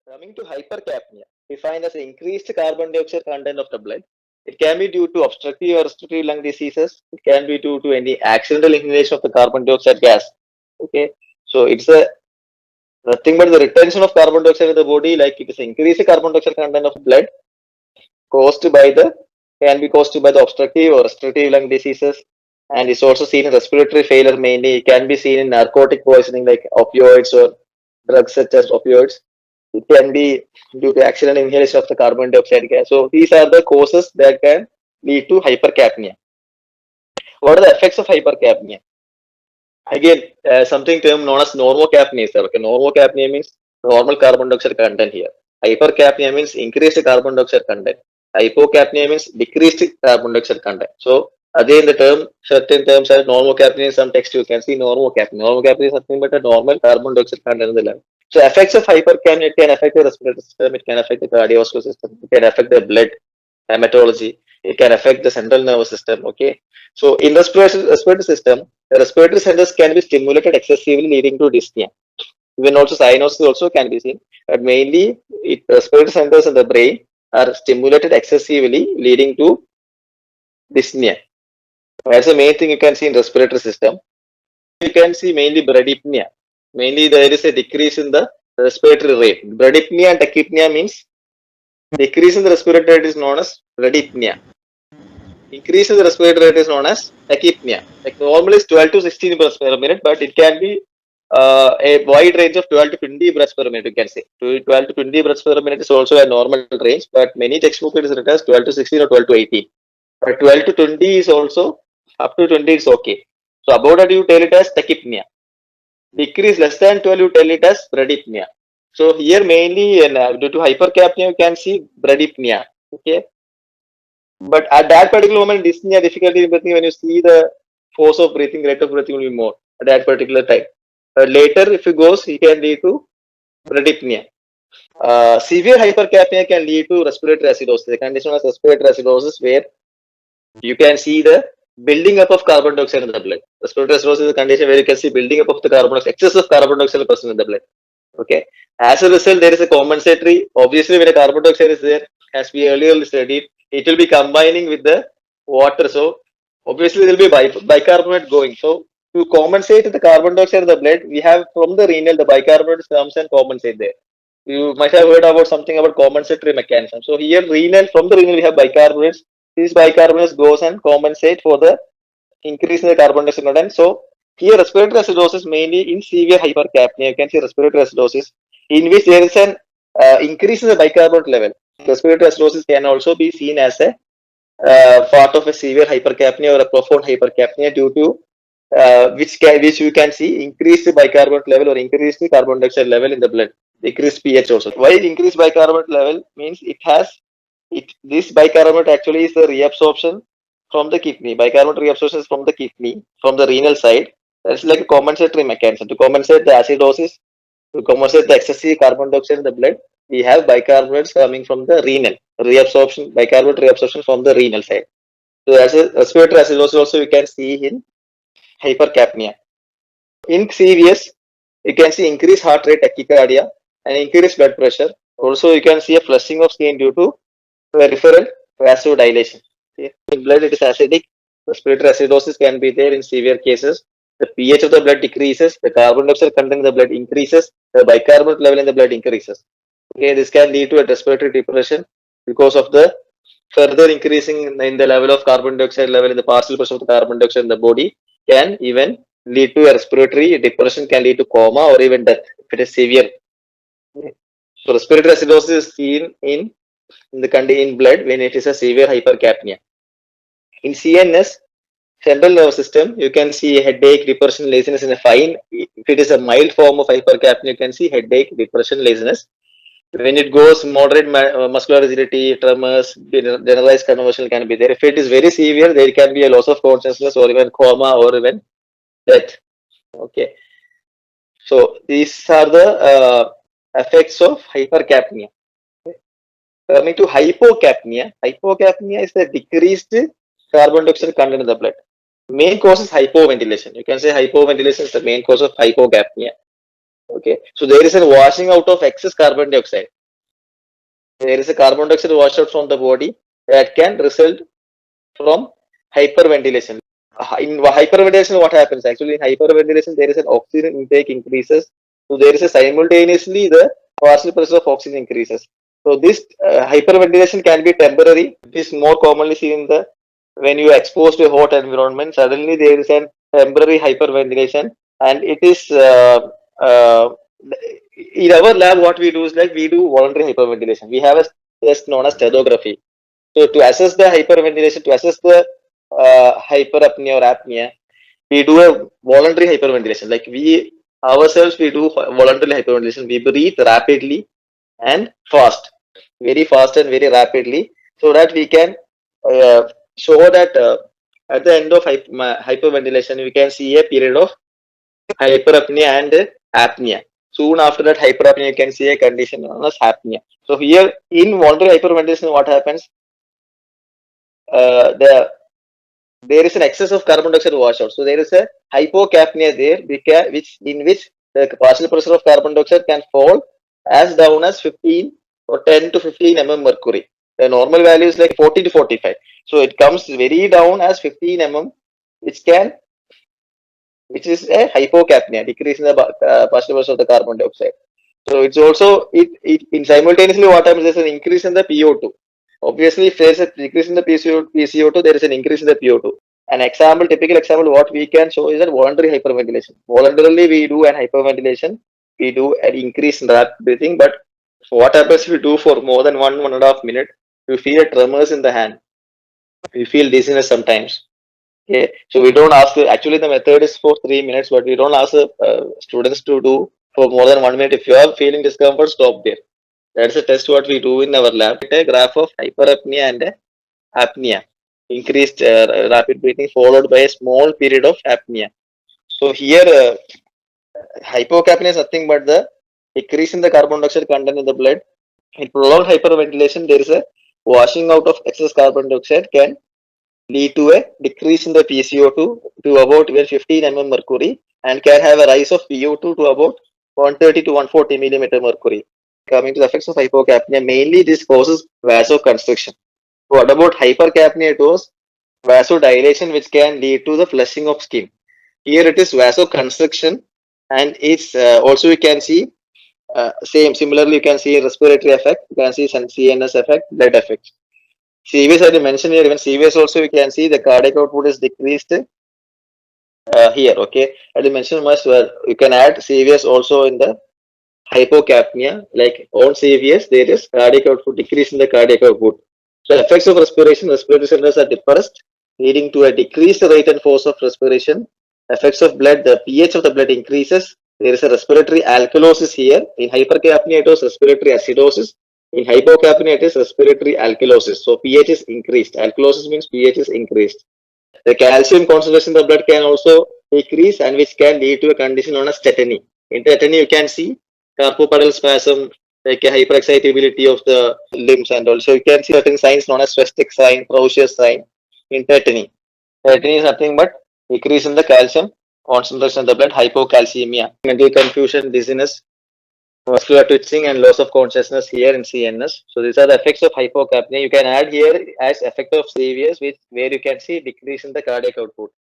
Coming to hypercapnia, defined as increased carbon dioxide content of the blood. It can be due to obstructive or restrictive lung diseases. It can be due to any accidental inhalation of the carbon dioxide gas. Okay, so it's a nothing but the retention of carbon dioxide in the body, like it is increased carbon dioxide content of blood caused by the can be caused by the obstructive or restrictive lung diseases, and is also seen in respiratory failure mainly. It can be seen in narcotic poisoning like opioids or drugs such as opioids. It can be due to accidental inhalation of the carbon dioxide gas. So these are the causes that can lead to hypercapnia. What are the effects of hypercapnia? Again, something term known as normocapnia is there. Okay, normocapnia means normal carbon dioxide content here. Hypercapnia means increased carbon dioxide content. Hypocapnia means decreased carbon dioxide content. So again, the term certain terms are normocapnia. In some text you can see normocapnia. Normocapnia is nothing but a normal carbon dioxide content in the lung. So effects of hypercapnia, it can affect the respiratory system. It can affect the cardiovascular system. It can affect the blood hematology. It can affect the central nervous system. Okay. So in the respiratory system, the respiratory centers can be stimulated excessively, leading to dyspnea. Even also cyanosis also can be seen, but mainly respiratory centers in the brain are stimulated excessively, leading to dyspnea. That's the main thing you can see in respiratory system. You can see mainly bradypnea. Mainly there is a decrease in the respiratory rate. Bradypnea and tachypnea means decrease in the respiratory rate is known as bradypnea. Increase in the respiratory rate is known as tachypnea. Like normally it's 12 to 16 breaths per minute, but it can be a wide range of 12 to 20 breaths per minute, you can say. 12 to 20 breaths per minute is also a normal range, but many textbooks it is written as 12 to 16 or 12 to 18. But 12 to 20 is also, up to 20 is okay. So above that you tell it as tachypnea. Decrease less than 12 you tell it as bradypnea. So here mainly due to hypercapnia you can see bradypnea. Okay. But at that particular moment, dyspnea, difficulty in breathing, when you see the force of breathing, rate of breathing will be more at that particular time. But later, if it goes, it can lead to bradypnea. Severe hypercapnia can lead to respiratory acidosis. The condition of respiratory acidosis, where you can see the building up of carbon dioxide in the blood. Respiratory acidosis is a condition where you can see building up of the carbon dioxide, excess of carbon dioxide present in the blood. Okay. As a result, there is a compensatory. Obviously, when a carbon dioxide is there, as we earlier studied, it will be combining with the water. So obviously, there will be bicarbonate going. So to compensate the carbon dioxide in the blood, we have from the renal the bicarbonate comes and compensate there. You might have heard about something about compensatory mechanism. So here renal, from the renal we have bicarbonates. These bicarbonates goes and compensate for the increase in the carbon dioxide content. So here respiratory acidosis mainly in severe hypercapnia. You can see respiratory acidosis in which there is an increase in the bicarbonate level. Respiratory acidosis can also be seen as a part of a severe hypercapnia or a profound hypercapnia due to which you can see increased bicarbonate level or increased carbon dioxide level in the blood, decreased pH also. Why increased bicarbonate level means it has this bicarbonate actually is the reabsorption from the kidney. Bicarbonate reabsorption is from the kidney, from the renal side. That's like a compensatory mechanism to compensate the acidosis, to compensate the excessive carbon dioxide in the blood. We have bicarbonates coming from the renal reabsorption, bicarbonate reabsorption from the renal side. So as a respiratory acidosis also you can see in hypercapnia. In CVS, you can see increased heart rate, tachycardia, and increased blood pressure. Also, you can see a flushing of skin due to peripheral vasodilation. Okay. In blood, it is acidic. Respiratory acidosis can be there in severe cases. The pH of the blood decreases, the carbon dioxide content in the blood increases, the bicarbonate level in the blood increases. Okay, this can lead to a respiratory depression because of the further increasing in the level of carbon dioxide level in the partial pressure of the carbon dioxide in the body can even lead to a respiratory depression, can lead to coma or even death if it is severe. So respiratory acidosis is seen in in blood when it is a severe hypercapnia. In CNS, central nervous system, you can see headache, depression, laziness in a fine. If it is a mild form of hypercapnia, you can see headache, depression, laziness. When it goes moderate muscular rigidity, tremors, generalized convulsion can be there. If it is very severe, there can be a loss of consciousness or even coma or even death. Okay. So these are the effects of hypercapnia. Coming to hypocapnia, hypocapnia is the decreased carbon dioxide content in the blood. Main cause is hypoventilation. You can say hypoventilation is the main cause of hypocapnia. Okay, so there is a washing out of excess carbon dioxide. There is a carbon dioxide washout from the body that can result from hyperventilation. In hyperventilation, what happens? Actually, in hyperventilation, there is an oxygen intake increases. So there is a simultaneously the partial pressure of oxygen increases. So this hyperventilation can be temporary. It is more commonly seen in the when you are exposed to a hot environment. Suddenly there is a temporary hyperventilation, and it is in our lab. What we do is like we do voluntary hyperventilation. We have a test known as stenography. So to assess the hyperventilation, to assess the hyperapnea or apnea, we do a voluntary hyperventilation. Like we ourselves, we do voluntary hyperventilation. We breathe rapidly and fast, very fast and very rapidly, so that we can show that at the end of hyperventilation, we can see a period of hyperapnea and apnea. Soon after that hyperapnea, you can see a condition known as apnea. So here in voluntary hyperventilation, what happens? There is an excess of carbon dioxide washout. So there is a hypocapnia there, which in which the partial pressure of carbon dioxide can fall as down as 15 or 10 to 15 mm mercury. The normal value is like 40 to 45. So it comes very down as 15 mm, which can, which is a hypocapnia, decrease in the partial pressure of the carbon dioxide. So it's also it in simultaneously what happens is an increase in the PO2. Obviously, if there is a decrease in the PCO2, there is an increase in the PO2. An example, typical example, what we can show is that voluntary hyperventilation. Voluntarily, we do an hyperventilation, we do an increase in rapid breathing, but what happens if we do for more than 1.5 minutes, we feel tremors in the hand, we feel dizziness sometimes. Okay, so we don't ask. Actually, the method is for 3 minutes, but we don't ask students to do for more than 1 minute. If you are feeling discomfort, stop there. That's a test what we do in our lab. A graph of hyperapnea and apnea, increased rapid breathing followed by a small period of apnea. So here, hypocapnia is nothing but the decrease in the carbon dioxide content in the blood. In prolonged hyperventilation, there is a washing out of excess carbon dioxide can lead to a decrease in the PCO2 to about even 15 mm mercury and can have a rise of PO2 to about 130 to 140 millimeter mercury. Coming to the effects of hypocapnia, mainly this causes vasoconstriction. What about hypercapnia? It was vasodilation, which can lead to the flushing of skin. Here it is vasoconstriction, and it's also you can see similarly you can see respiratory effect, you can see some CNS effect, blood effect. CVS I mentioned here, even CVS also you can see the cardiac output is decreased here. Okay, I mentioned much. You can add CVS also in the hypocapnia, like on CVS, there is cardiac output decrease in the cardiac output. The effects of respiration, respiratory centers are depressed, leading to a decreased rate and force of respiration. Effects of blood, the pH of the blood increases. There is a respiratory alkalosis here. In hypercapnia, it was respiratory acidosis. In hypocapnia, it is respiratory alkalosis. So pH is increased. Alkalosis means pH is increased. The calcium concentration in the blood can also decrease, and which can lead to a condition known as tetany. In tetany, you can see carpopedal spasm, like a hyperexcitability of the limbs, and also you can see certain signs known as spastic sign, Gaucher's sign in tetany. Tetany is nothing but decrease in the calcium concentration in the blood, hypocalcemia, mental confusion, dizziness, muscular twitching, and loss of consciousness here in CNS. So these are the effects of hypocapnia. You can add here as effect of CVS, which where you can see decrease in the cardiac output.